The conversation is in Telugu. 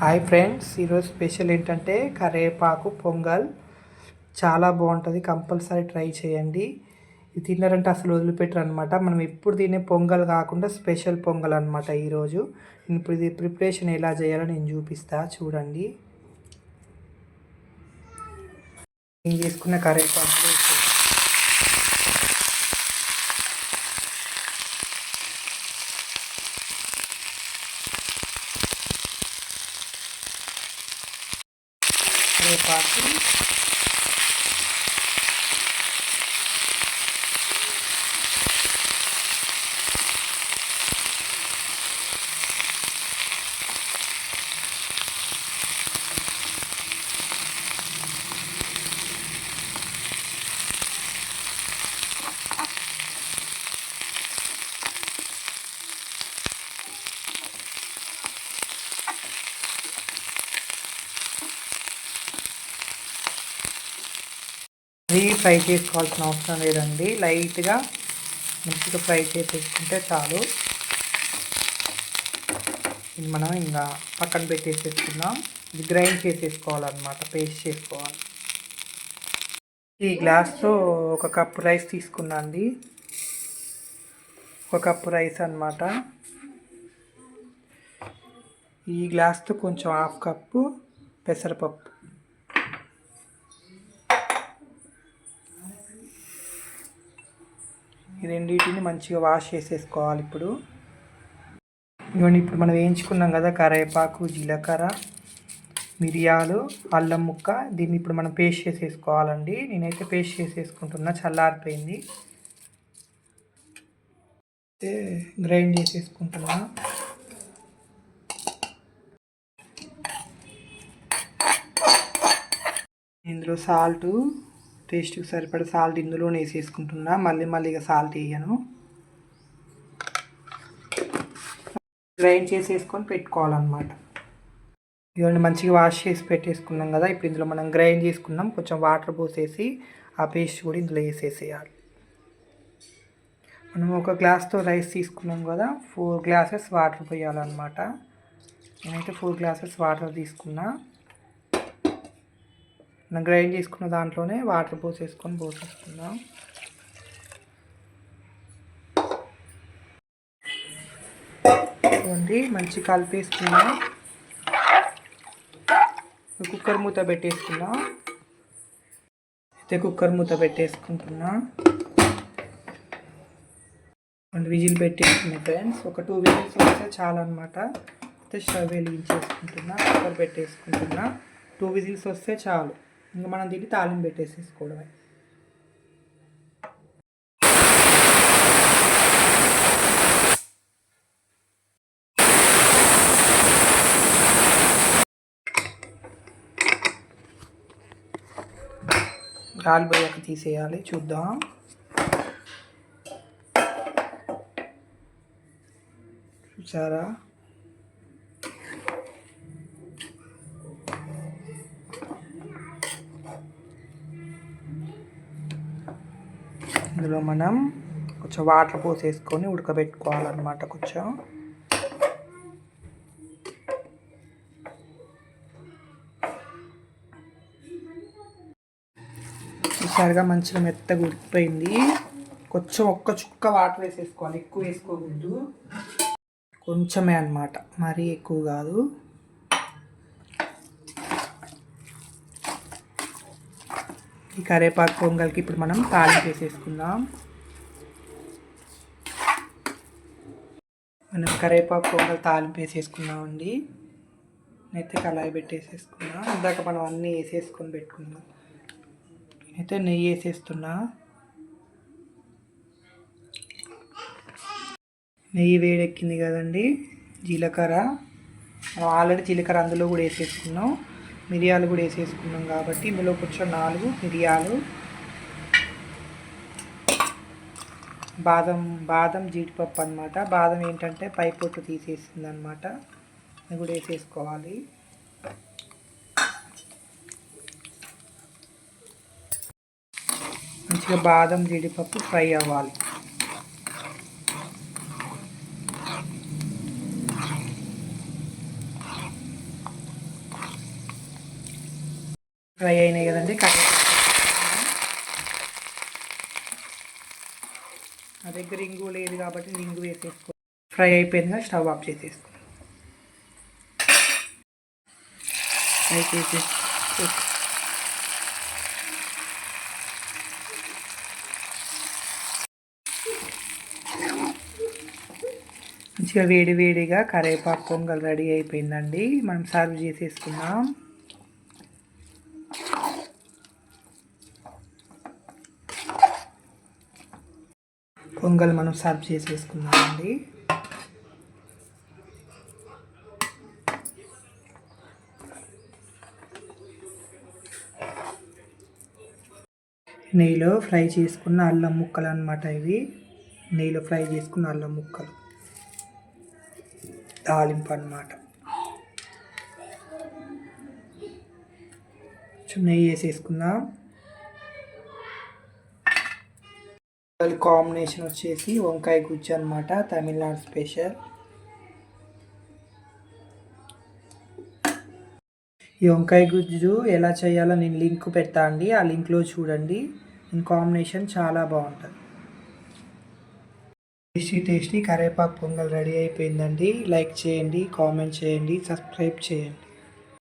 హాయ్ ఫ్రెండ్స్, ఈరోజు స్పెషల్ ఏంటంటే కరివేపాకు పొంగల్. చాలా బాగుంటుంది, కంపల్సరీ ట్రై చేయండి. ఇది తిన్నారంటే అసలు వదిలిపెట్టరు అనమాట. మనం ఎప్పుడు తినే పొంగల్ కాకుండా స్పెషల్ పొంగల్ అనమాట ఈరోజు. ఇప్పుడు ఇది ప్రిపరేషన్ ఎలా చేయాలో నేను చూపిస్తా, చూడండి. నేను చేసుకున్న కరివేపాకు కరివేపాకు అది ఫ్రై చేసుకోవాల్సిన అవసరం లేదండి. లైట్గా మంచిగా ఫ్రై చేసేసుకుంటే చాలు. ఇది మనం ఇంకా పక్కన పెట్టేసేసుకుందాం. ఇది గ్రైండ్ చేసేసుకోవాలన్నమాట, పేస్ట్ చేసుకోవాలి. ఈ గ్లాస్తో ఒక కప్పు రైస్ తీసుకున్నా అండి. ఒక కప్పు రైస్ అన్నమాట. ఈ గ్లాస్తో కొంచెం హాఫ్ కప్పు పెసరపప్పు. ఈ రెండింటిని మంచిగా వాష్ చేసేసుకోవాలి. ఇప్పుడు మనం వేయించుకున్నాం కదా కరివేపాకు, జీలకర్ర, మిరియాలు, అల్లం ముక్క. దీన్ని ఇప్పుడు మనం పేస్ట్ చేసేసుకోవాలండి. నేనైతే పేస్ట్ చేసేసుకుంటున్నా, చల్లారిపోయింది. గ్రైండ్ చేసేసుకుంటున్నా. ఇందులో సాల్ట్, టేస్ట్కి సరిపడా సాల్ట్ ఇందులోనే వేసేసుకుంటున్నా. మళ్ళీ సాల్ట్ వేయను. గ్రైండ్ చేసేసుకొని పెట్టుకోవాలన్నమాట. ఇవన్నీ మంచిగా వాష్ చేసి పెట్టేసుకున్నాం కదా. ఇప్పుడు ఇందులో మనం గ్రైండ్ చేసుకున్నాం, కొంచెం వాటర్ పోసేసి ఆ పేస్ట్ కూడా ఇందులో వేసేసేయాలి. మనం ఒక గ్లాస్తో రైస్ తీసుకున్నాం కదా, 4 గ్లాసెస్ వాటర్ పోయాలన్నమాట. నేనైతే 4 గ్లాసెస్ వాటర్ తీసుకున్నా. మనం గ్రైండ్ చేసుకున్న దాంట్లోనే వాటర్ పోసేసుకుందాం. చూడండి, మంచి కలిపేసుకున్నాం. కుక్కర్ మూత పెట్టేసుకున్నాం. అయితే కుక్కర్ మూత పెట్టేసుకుంటున్నా. 2 విజిల్ పెట్టేసుకున్నా ఫ్రెండ్స్. ఒక 2 విజిల్స్ వస్తే చాలన్నమాట. అయితే స్టవ్ వెలిగించేసుకుంటున్నా, కుక్కర్ పెట్టేసుకుంటున్నా. 2 విజిల్స్ వస్తే చాలు. ఇంకా మనం దీన్ని తాలింపు పెట్టేసేసుకోవడమే. గాలి పోయాక తీసేయాలి, చూద్దాం. చూసారా, ఇందులో మనం కొంచెం వాటర్ పోసేసుకొని ఉడకబెట్టుకోవాలన్నమాట. కొంచెం చూసారుగా, మంచిగా మెత్తగా ఉడికిపోయింది. కొంచెం ఒక్క చుక్క వాటర్ వేసేసుకోవాలి, ఎక్కువ వేసుకోకూడదు. కొంచెమే అన్నమాట, మరీ ఎక్కువ కాదు. ఈ కరివేపాకు పొంగల్కి ఇప్పుడు మనం తాలింపు వేసేసుకుందాం. మనం కరివేపాకు పొంగల్ తాలింపు వేసేసుకున్నామండి. నేనైతే కళాయి పెట్టేసేసుకున్నా. ఇందాక మనం అన్నీ వేసేసుకొని పెట్టుకున్నాం. అయితే నెయ్యి వేసేస్తున్నా. నెయ్యి వేడెక్కింది కదండి. జీలకర్ర, మనం ఆల్రెడీ జీలకర్ర అందులో కూడా వేసేసుకున్నాం. మిరియాలు కూడా వేసేసుకున్నాం కాబట్టి ఇందులో కొంచెం 4 మిరియాలు, బాదం జీడిపప్పు అన్నమాట. బాదం ఏంటంటే పై పొట్టు తీసేసింది అనమాట. అది కూడా వేసేసుకోవాలి. మంచిగా బాదం జీడిపప్పు ఫ్రై అవ్వాలి. ఫ్రై అయినాయి కదండి. నా దగ్గర ఇంగు లేదు కాబట్టి ఇంగు వేసేసుకో. ఫ్రై అయిపోయిందిగా స్టవ్ ఆఫ్ చేసేసుకో. ఫ్రై చేసేసి మంచిగా వేడి వేడిగా కరివేపాకు పొంగల్ రెడీ అయిపోయిందండి. మనం సర్వ్ చేసేసుకుందాం. పొంగల్ మనం సర్వ్ చేసేసుకుందామండి. నెయ్యిలో ఫ్రై చేసుకున్న అల్లం ముక్కలు అన్నమాట ఇవి. నెయ్యిలో ఫ్రై చేసుకున్న అల్లం ముక్కలు తాలింపు అన్నమాట. నెయ్యి వేసేసుకుందాం. కాంబినేషన్ వచ్చేసి వంకాయ గుజ్జు అన్నమాట, తమిళనాడు స్పెషల్. ఈ వంకాయ గుజ్జు ఎలా చేయాలో నేను లింక్ పెడతా అండి. ఆ లింక్లో చూడండి. కాంబినేషన్ చాలా బాగుంటుంది. టేస్టీ కరివేపాకు పొంగల్ రెడీ అయిపోయిందండి. లైక్ చేయండి, కామెంట్ చేయండి, సబ్స్క్రైబ్ చేయండి.